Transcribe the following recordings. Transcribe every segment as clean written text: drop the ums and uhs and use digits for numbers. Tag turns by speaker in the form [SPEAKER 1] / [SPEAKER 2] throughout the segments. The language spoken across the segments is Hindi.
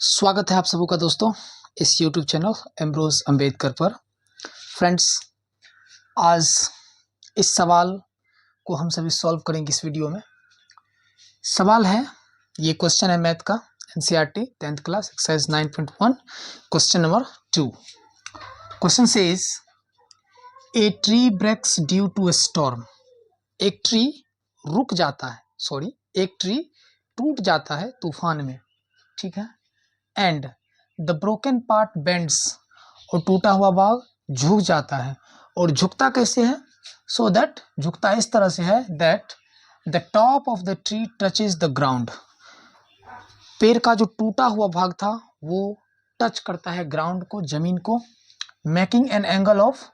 [SPEAKER 1] स्वागत है आप सबों का दोस्तों इस YouTube चैनल एम्ब्रोज अंबेडकर पर। फ्रेंड्स, आज इस सवाल को हम सभी सॉल्व करेंगे इस वीडियो में। सवाल है, ये क्वेश्चन है मैथ का, NCERT 10th class exercise 9.1 question number 2। Question says a tree breaks due to a storm. एक ट्री रुक जाता है, एक ट्री टूट जाता है तूफान में, ठीक है। And the broken part bends, और टूटा हुआ भाग झुक जाता है। और झुकता कैसे है? सो दैट, झुकता इस तरह से है that the top of the tree touches the ground. पेड़ का जो टूटा हुआ भाग था वो टच करता है ग्राउंड को, जमीन को, making an angle of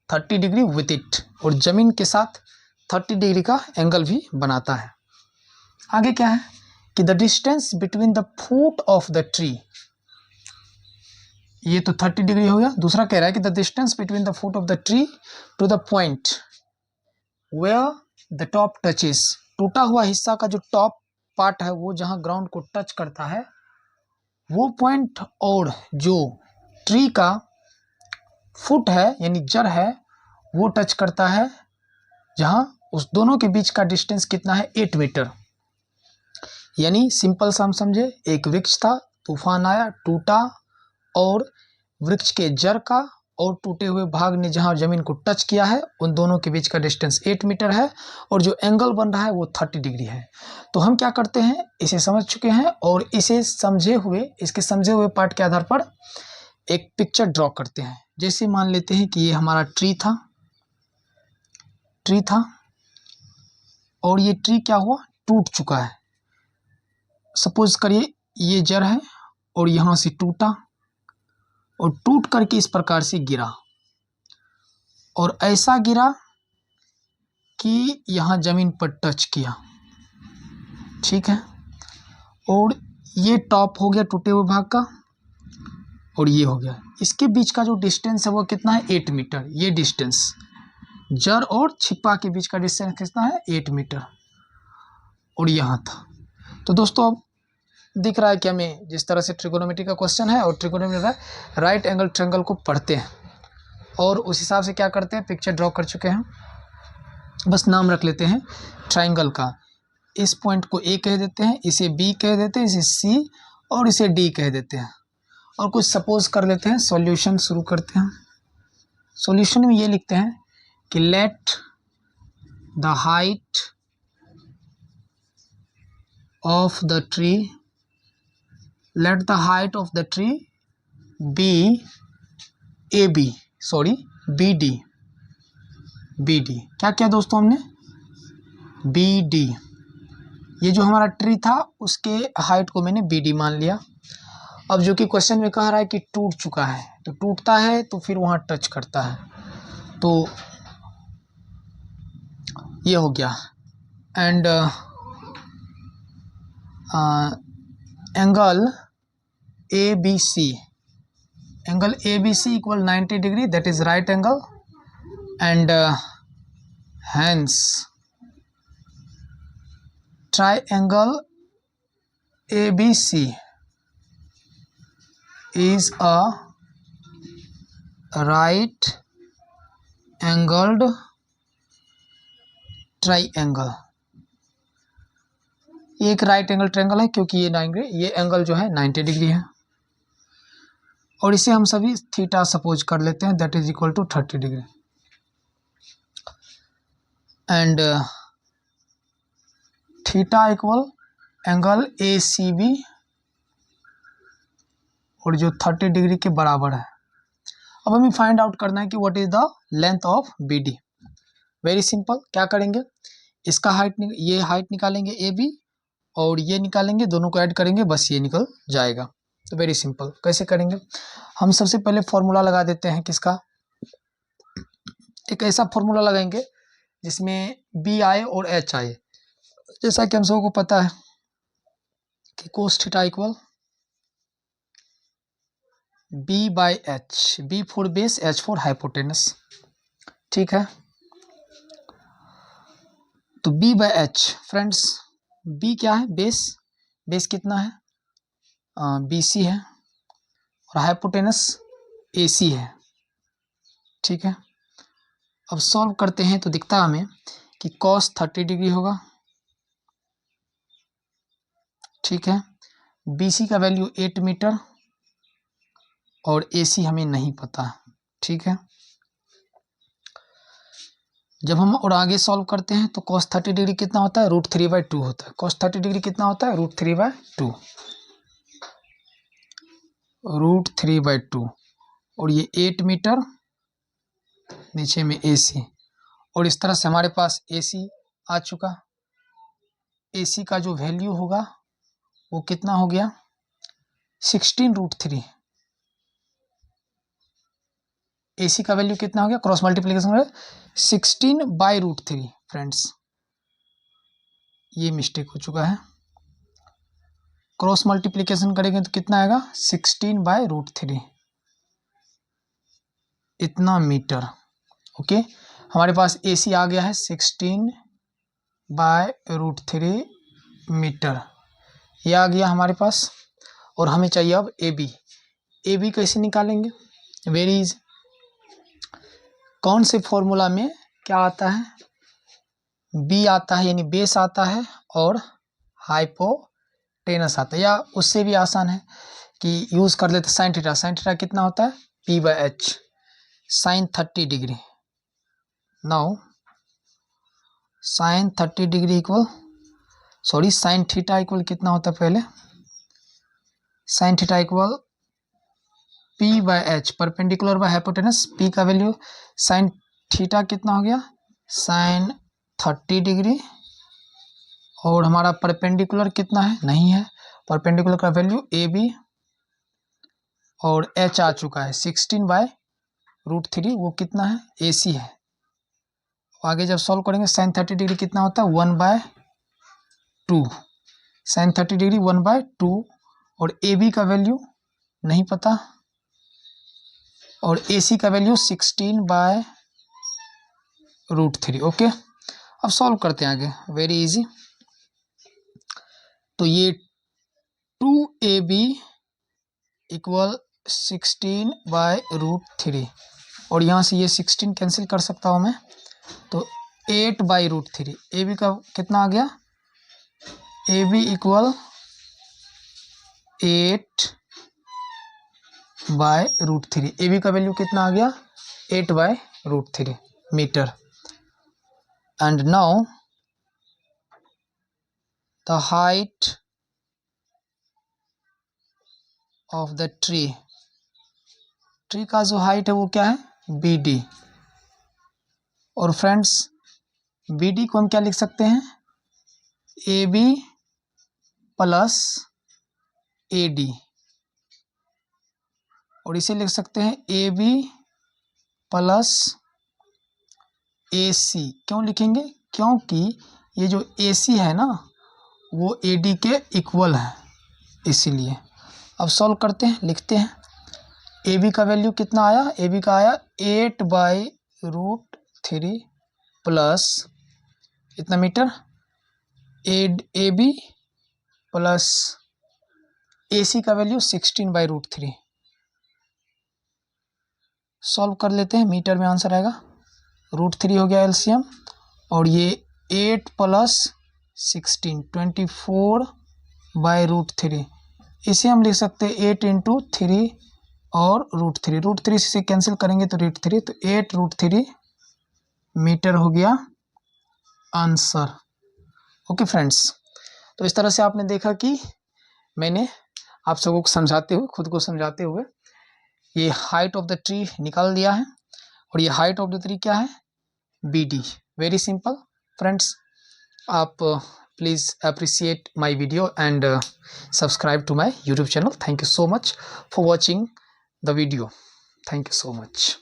[SPEAKER 1] 30 degree with it, और जमीन के साथ 30 डिग्री का एंगल भी बनाता है। आगे क्या है कि the distance between the foot of the tree, ये तो 30 डिग्री हो गया। दूसरा कह रहा है कि the distance between the foot of the tree to the point where the top touches, टूटा हुआ हिस्सा का जो टॉप पार्ट है वो जहां ग्राउंड को टच करता है वो पॉइंट, और जो ट्री का फुट है यानी जड़ है वो टच करता है जहां, उस दोनों के बीच का डिस्टेंस कितना है? 8 मीटर। यानी सिंपल सा हम समझे, एक वृक्ष था, तूफान आया, टूटा, और वृक्ष के जड़ का और टूटे हुए भाग ने जहां जमीन को टच किया है उन दोनों के बीच का डिस्टेंस 8 मीटर है, और जो एंगल बन रहा है वो 30 डिग्री है। तो हम क्या करते हैं, इसे समझ चुके हैं और इसके समझे हुए पार्ट के आधार पर एक पिक्चर ड्रॉ करते हैं। जैसे मान लेते हैं कि ये हमारा ट्री था और ये ट्री क्या हुआ? टूट चुका है। सपोज करिए ये जड़ है और यहां से टूटा और टूट करके इस प्रकार से गिरा, और ऐसा गिरा कि यहां जमीन पर टच किया, ठीक है। और ये टॉप हो गया टूटे हुए भाग का, और ये हो गया। इसके बीच का जो डिस्टेंस है वो कितना है? 8 मीटर। ये डिस्टेंस जड़ और छिपा के बीच का डिस्टेंस कितना है? 8 मीटर। और यहाँ था। तो दोस्तों अब दिख रहा है कि हमें जिस तरह से ट्रिगोनोमेट्री का क्वेश्चन है और ट्रिगोनोमेट्री का राइट एंगल ट्रायंगल को पढ़ते हैं और उस हिसाब से क्या करते हैं, पिक्चर ड्रॉ कर चुके हैं। बस नाम रख लेते हैं ट्रायंगल का। इस पॉइंट को ए कह देते हैं, इसे बी कह देते हैं, इसे सी और इसे डी कह देते हैं। और कुछ सपोज कर लेते हैं, सॉल्यूशन शुरू करते हैं। सॉल्यूशन में ये लिखते हैं कि let the height of the tree be BD। क्या किया दोस्तों हमने? BD। ये जो हमारा ट्री था उसके हाइट को मैंने BD मान लिया। अब जो कि क्वेश्चन में कह रहा है कि टूट चुका है, तो टूटता है तो फिर वहां टच करता है, तो ये हो गया। And angle ABC equal 90 degree, that is right angle, and hence triangle ABC is a right angled triangle। ये एक राइट एंगल ट्रायंगल है क्योंकि ये एंगल जो है 90 डिग्री है, और इसे हम सभी थीटा सपोज कर लेते हैं, that is equal to 30 degree. And theta equal angle ACB, और जो 30 डिग्री के बराबर है। अब हमें फाइंड आउट करना है कि what is the length of BD। Very simple, क्या करेंगे, इसका ये हाइट निकालेंगे AB, और ये निकालेंगे, दोनों को ऐड करेंगे, बस ये निकल जाएगा। तो वेरी सिंपल, कैसे करेंगे? हम सबसे पहले फॉर्मूला लगा देते हैं किसका, एक ऐसा फॉर्मूला लगाएंगे जिसमें B आए और H आए। जैसा कि हम सबको को पता है कि cos theta equal B/H, B for base, H for hypotenuse, ठीक है। तो B/H फ्रेंड्स, B क्या है? बेस कितना है? BC है और हाइपोटेनस AC है। ठीक है, अब सॉल्व करते हैं तो दिखता है हमें कि cos 30 डिग्री होगा। ठीक है, BC का वैल्यू 8 मीटर और AC हमें नहीं पता। ठीक है, जब हम और आगे सॉल्व करते हैं तो cos 30 डिग्री कितना होता है, √3/2 होता है। cos 30 डिग्री कितना होता है, √3/2, √3/2 और ये 8 मीटर, नीचे में AC और इस तरह से हमारे पास AC आ चुका। AC का जो वैल्यू होगा वो कितना हो गया, 16√3। AC का वैल्यू कितना हो गया, क्रॉस मल्टीप्लीकेशन में 16/√3। फ्रेंड्स ये मिस्टेक हो चुका है, क्रॉस मल्टीप्लीकेशन करेंगे तो कितना आएगा, 16/√3, इतना मीटर। ओके, हमारे पास AC आ गया है 16/√3 मीटर, ये आ गया हमारे पास। और हमें चाहिए अब AB कैसे निकालेंगे, वेरी इजी। कौन से फॉर्मूला में क्या आता है, B आता है, यानी बेस आता है और हाइपोटेनस आता है, या उससे भी आसान है कि यूज कर लेते साइन थीटा। साइन थीटा कितना होता है, P/H, sine 30 degree. Now sine 30 degree equal, sorry sine theta equal कितना होता है, पहले sine theta equal P/H, perpendicular by hypotenuse. P का वैल्यू साइन थीटा कितना हो गया, साइन 30 डिग्री, और हमारा परपेंडिकुलर कितना है, नहीं है, परपेंडिकुलर का वैल्यू AB और H आ चुका है 16/√3, वो कितना है, AC है। आगे जब सॉल्व करेंगे साइन 30 डिग्री कितना होता है, 1/2, साइन 30 डिग्री 1/2 और AB का वैल्यू नहीं पता और AC का वैल्यू 16/√3। ओके, अब सॉल्व करते हैं आगे, वेरी इजी। तो ये 2AB इक्वल 16/√3 और यहाँ से ये 16 कैंसिल कर सकता हूँ मैं, तो 8/√3। AB का कितना आ गया, AB इक्वल 8/√3। AB का वैल्यू कितना आ गया, 8/√3 metre. And now the height of the tree का जो हाइट है वो क्या है, BD। और फ्रेंड्स BD को हम क्या लिख सकते हैं, AB प्लस AD, और इसे लिख सकते हैं AB प्लस AC। क्यों लिखेंगे, क्योंकि ये जो AC है ना वो AD के इक्वल है, इसीलिए। अब सॉल्व करते हैं, लिखते हैं। AB का वैल्यू कितना आया, AB का आया 8/√3 प्लस इतना मीटर, AB प्लस AC का वैल्यू 16/√3। सॉल्व कर लेते हैं, मीटर में आंसर आएगा, √3 हो गया LCM, और ये 8 प्लस 16 24/√3। इसे हम लिख सकते हैं 8 × 3 और √3, √3 से कैंसिल करेंगे तो √3, तो 8√3 मीटर हो गया आंसर। ओके फ्रेंड्स, तो इस तरह से आपने देखा कि मैंने आप सबको समझाते हुए, खुद को समझाते हुए ये हाइट ऑफ द ट्री निकाल दिया है। और ये हाइट ऑफ द ट्री क्या है, BD। वेरी सिंपल फ्रेंड्स, आप please appreciate my video and subscribe to my YouTube channel. Thank you so much for watching the video. Thank you so much.